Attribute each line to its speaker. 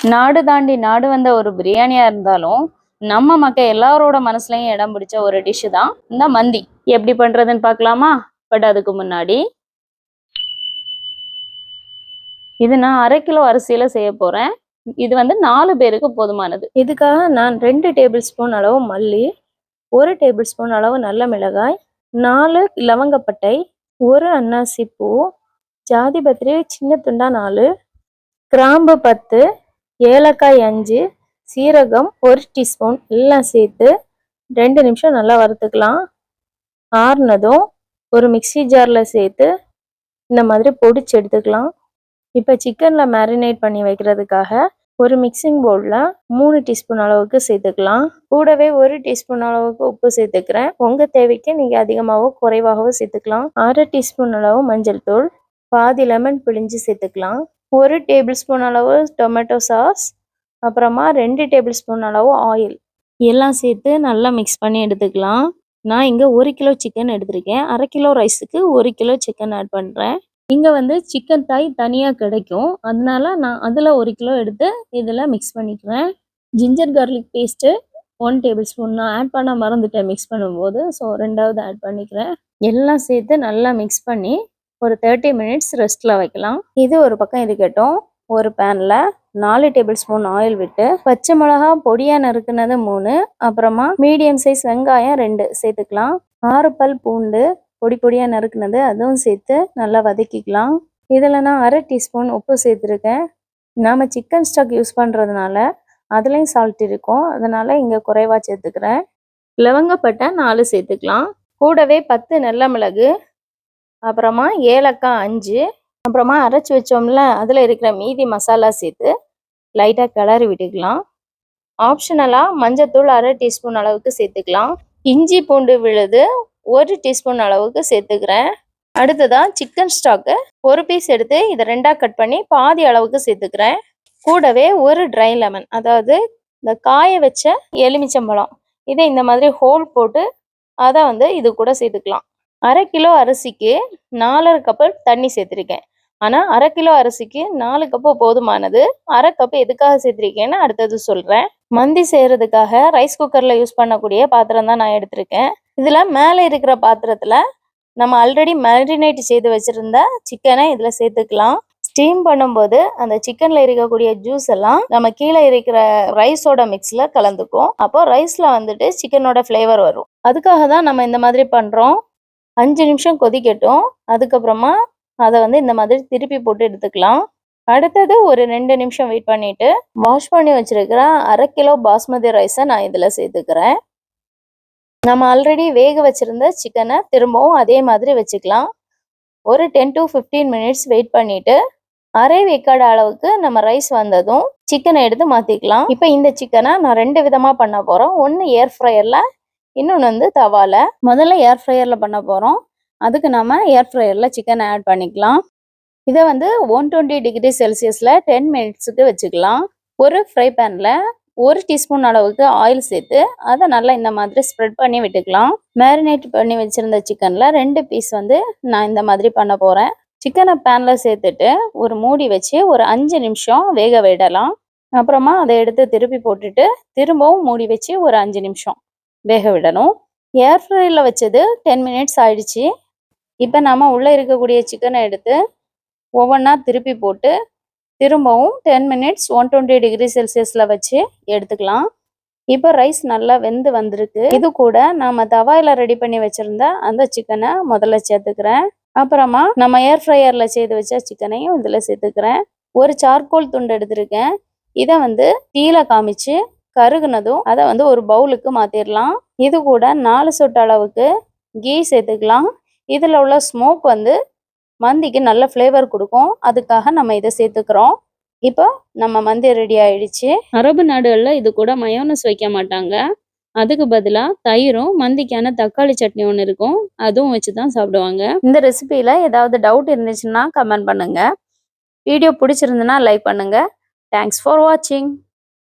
Speaker 1: நாடு தாண்டி நாடு வந்த ஒரு பிரியாணியா இருந்தாலும் நம்ம மக்கள் எல்லாரோட மனசுலயும் இடம் பிடிச்ச ஒரு டிஷ் தான் இந்த மந்தி. எப்படி பண்றதுன்னு பார்க்கலாமா? பட் அதுக்கு முன்னாடி இது நான் 1/2 கிலோ அரிசியில செய்ய போறேன். இது வந்து 4 பேருக்கு போதுமானது.
Speaker 2: இதுக்காக நான் 2 டேபிள் ஸ்பூன் அளவு மல்லி, 1 டேபிள் ஸ்பூன் அளவு நல்ல மிளகாய், 4 லவங்கப்பட்டை, 1 அன்னாசி பூ, ஜாதி பத்திரி சின்ன துண்டா 4, கிராம்பு 10, ஏலக்காய் 5, சீரகம் 1 டீஸ்பூன் எல்லாம் சேர்த்து 2 நிமிஷம் நல்லா வறுத்துக்கலாம். ஆறுனதும் ஒரு மிக்சி ஜாரில் சேர்த்து இந்த மாதிரி பொடிச்சு எடுத்துக்கலாம். இப்போ சிக்கனில் மேரினேட் பண்ணி வைக்கிறதுக்காக ஒரு மிக்சிங் பவுலில் 3 டீஸ்பூன் அளவுக்கு சேர்த்துக்கலாம். கூடவே 1 டீஸ்பூன் அளவுக்கு உப்பு சேர்த்துக்கிறேன். உங்கள் தேவைக்கு நீங்கள் அதிகமாகவோ குறைவாகவோ சேர்த்துக்கலாம். 1/2 டீஸ்பூன் அளவு மஞ்சள் தூள், பாதி லெமன் பிழிஞ்சு சேர்த்துக்கலாம். 1 டேபிள் ஸ்பூன் அளவு டொமேட்டோ சாஸ், அப்புறமா 2 டேபிள் ஸ்பூன் அளவு ஆயில் எல்லாம் சேர்த்து நல்லா மிக்ஸ் பண்ணி எடுத்துக்கலாம். நான் இங்கே 1 கிலோ சிக்கன் எடுத்திருக்கேன். 1/2 கிலோ ரைஸுக்கு 1 கிலோ சிக்கன் ஆட் பண்ணுறேன். இங்கே வந்து சிக்கன் தாய் தனியாக கிடைக்கும், அதனால நான் அதில் 1 கிலோ எடுத்து இதில் மிக்ஸ் பண்ணிக்கிறேன். Ginger garlic paste 1 table spoon நான் ஆட் பண்ண மறந்துட்டேன் மிக்ஸ் பண்ணும்போது, ஸோ 2வது ஆட் பண்ணிக்கிறேன். எல்லாம் சேர்த்து நல்லா மிக்ஸ் பண்ணி ஒரு 30 மினிட்ஸ் ரெஸ்ட்டில் வைக்கலாம். இது ஒரு பக்கம் இருக்கட்டும். ஒரு பேனில் 4 டேபிள் ஸ்பூன் ஆயில் விட்டு பச்சை மிளகா பொடியாக நறுக்குனது 3, அப்புறமா மீடியம் சைஸ் வெங்காயம் 2 சேர்த்துக்கலாம். 6 பல் பூண்டு பொடி பொடியாக நறுக்குனது அதுவும் சேர்த்து நல்லா வதக்கிக்கலாம். இதில் நான் 1/2 டீஸ்பூன் உப்பு சேர்த்துருக்கேன். நாம் சிக்கன் ஸ்டாக் யூஸ் பண்ணுறதுனால அதுலேயும் சால்ட் இருக்கும், அதனால் இங்கே குறைவாக சேர்த்துக்கிறேன். லவங்கப்பட்டை 4 சேர்த்துக்கலாம். கூடவே 10 நல்ல மிளகு, அப்புறமா ஏலக்காய் 5, அப்புறமா அரைச்சி வச்சோம்ல அதில் இருக்கிற மீதி மசாலா சேர்த்து லைட்டாக கிளறி விட்டுக்கலாம். ஆப்ஷனலாக மஞ்சத்தூள் 1/2 டீஸ்பூன் அளவுக்கு சேர்த்துக்கலாம். இஞ்சி பூண்டு விழுது 1 டீஸ்பூன் அளவுக்கு சேர்த்துக்கிறேன். அடுத்ததான் சிக்கன் ஸ்டாக்கு 1 பீஸ் எடுத்து இதை 2ஆக கட் பண்ணி பாதி அளவுக்கு சேர்த்துக்கிறேன். கூடவே 1 ட்ரை லெமன், அதாவது இந்த காய வச்ச எலுமிச்சம்பழம், இதை இந்த மாதிரி ஹோல் போட்டு அதை வந்து இது கூட சேர்த்துக்கலாம். 1/2 கிலோ அரிசிக்கு 4 கப்பு தண்ணி சேர்த்துருக்கேன். ஆனால் 1/2 கிலோ அரிசிக்கு 4 கப்பு போதுமானது. 1/2 கப்பு எதுக்காக சேர்த்துருக்கேன்னு அடுத்தது சொல்கிறேன். மந்தி செய்கிறதுக்காக ரைஸ் குக்கரில் யூஸ் பண்ணக்கூடிய பாத்திரம் தான் நான் எடுத்திருக்கேன். இதில் மேலே இருக்கிற பாத்திரத்தில் நம்ம ஆல்ரெடி மேரினேட் செய்து வச்சுருந்த சிக்கனை இதில் சேர்த்துக்கலாம். ஸ்டீம் பண்ணும்போது அந்த சிக்கனில் இருக்கக்கூடிய ஜூஸ் எல்லாம் நம்ம கீழே இருக்கிற ரைஸோட மிக்ஸில் கலந்துக்கும். அப்போ ரைஸில் வந்துட்டு சிக்கனோட ஃப்ளேவர் வரும். அதுக்காக தான் நம்ம இந்த மாதிரி பண்ணுறோம். 5 நிமிஷம் கொதிக்கட்டும். அதுக்கப்புறமா அதை வந்து இந்த மாதிரி திருப்பி போட்டு எடுத்துக்கலாம். அடுத்தது ஒரு 2 நிமிஷம் வெயிட் பண்ணிவிட்டு வாஷ் பண்ணி வச்சுருக்கிற 1/2 கிலோ பாஸ்மதி ரைஸை நான் இதில் சேர்த்துக்கிறேன். நம்ம ஆல்ரெடி வேக வச்சுருந்த சிக்கனை திரும்பவும் அதே மாதிரி வச்சுக்கலாம். ஒரு 10 to 15 மினிட்ஸ் வெயிட் பண்ணிவிட்டு அரை வேக்காடு அளவுக்கு நம்ம ரைஸ் வந்ததும் சிக்கனை எடுத்து மாற்றிக்கலாம். இப்போ இந்த சிக்கனை நான் 2 விதமாக பண்ண போகிறோம். ஒன்று ஏர் ஃப்ரையரில், இன்னொன்று வந்து தவாவில். முதல்ல ஏர் ஃப்ரையரில் பண்ண போகிறோம். அதுக்கு நம்ம ஏர் ஃப்ரையரில் சிக்கனை ஆட் பண்ணிக்கலாம். இதை வந்து 120 டிகிரி செல்சியஸில் 10 மினிட்ஸுக்கு வச்சுக்கலாம். ஒரு ஃப்ரை பேனில் 1 டீஸ்பூன் அளவுக்கு ஆயில் சேர்த்து அதை நல்லா இந்த மாதிரி ஸ்ப்ரெட் பண்ணி விட்டுக்கலாம். மேரினேட் பண்ணி வச்சுருந்த சிக்கனில் 2 பீஸ் வந்து நான் இந்த மாதிரி பண்ண போகிறேன். சிக்கனை பேனில் சேர்த்துட்டு ஒரு மூடி வச்சு ஒரு 5 நிமிஷம் வேக விடலாம். அப்புறமா அதை எடுத்து திருப்பி போட்டுட்டு திரும்பவும் மூடி வச்சு ஒரு 5 நிமிஷம் வேக விடணும். ஏர் ஃப்ரையரில் வச்சது 10 மினிட்ஸ் ஆயிடுச்சு. இப்போ நம்ம உள்ளே இருக்கக்கூடிய சிக்கனை எடுத்து ஒவ்வொன்றா திருப்பி போட்டு திரும்பவும் 10 மினிட்ஸ் 120 டிகிரி செல்சியஸில் வச்சு எடுத்துக்கலாம். இப்போ ரைஸ் நல்லா வெந்து வந்திருக்கு. இது கூட நம்ம தவாயில் ரெடி பண்ணி வச்சுருந்த அந்த சிக்கனை முதல்ல சேர்த்துக்கிறேன். அப்புறமா நம்ம ஏர் ஃப்ரையரில் செய்து வச்ச சிக்கனையும் இதில் சேர்த்துக்கிறேன். ஒரு சார்கோல் துண்டு எடுத்திருக்கேன். இதை வந்து தீயில காமிச்சு கருகுனதும் அதை வந்து ஒரு பவுலுக்கு மாற்றிடலாம். இது கூட 4 சொட்டு அளவுக்கு கீ சேர்த்துக்கலாம். இதில் உள்ள ஸ்மோக் வந்து மந்திக்கு நல்ல ஃப்ளேவர் கொடுக்கும், அதுக்காக நம்ம இதை சேர்த்துக்கிறோம். இப்போ நம்ம மந்தி ரெடி ஆயிடுச்சு. அரபு நாடுகளில் இது கூட மயோனஸ் வைக்க மாட்டாங்க. அதுக்கு பதிலாக தயிரும் மந்திக்கான தக்காளி சட்னி ஒன்று இருக்கும், அதுவும் வச்சு தான் சாப்பிடுவாங்க. இந்த ரெசிபியில் ஏதாவது டவுட் இருந்துச்சுன்னா கமெண்ட் பண்ணுங்கள். வீடியோ பிடிச்சிருந்துன்னா லைக் பண்ணுங்கள். தேங்க்ஸ் ஃபார் வாட்சிங்.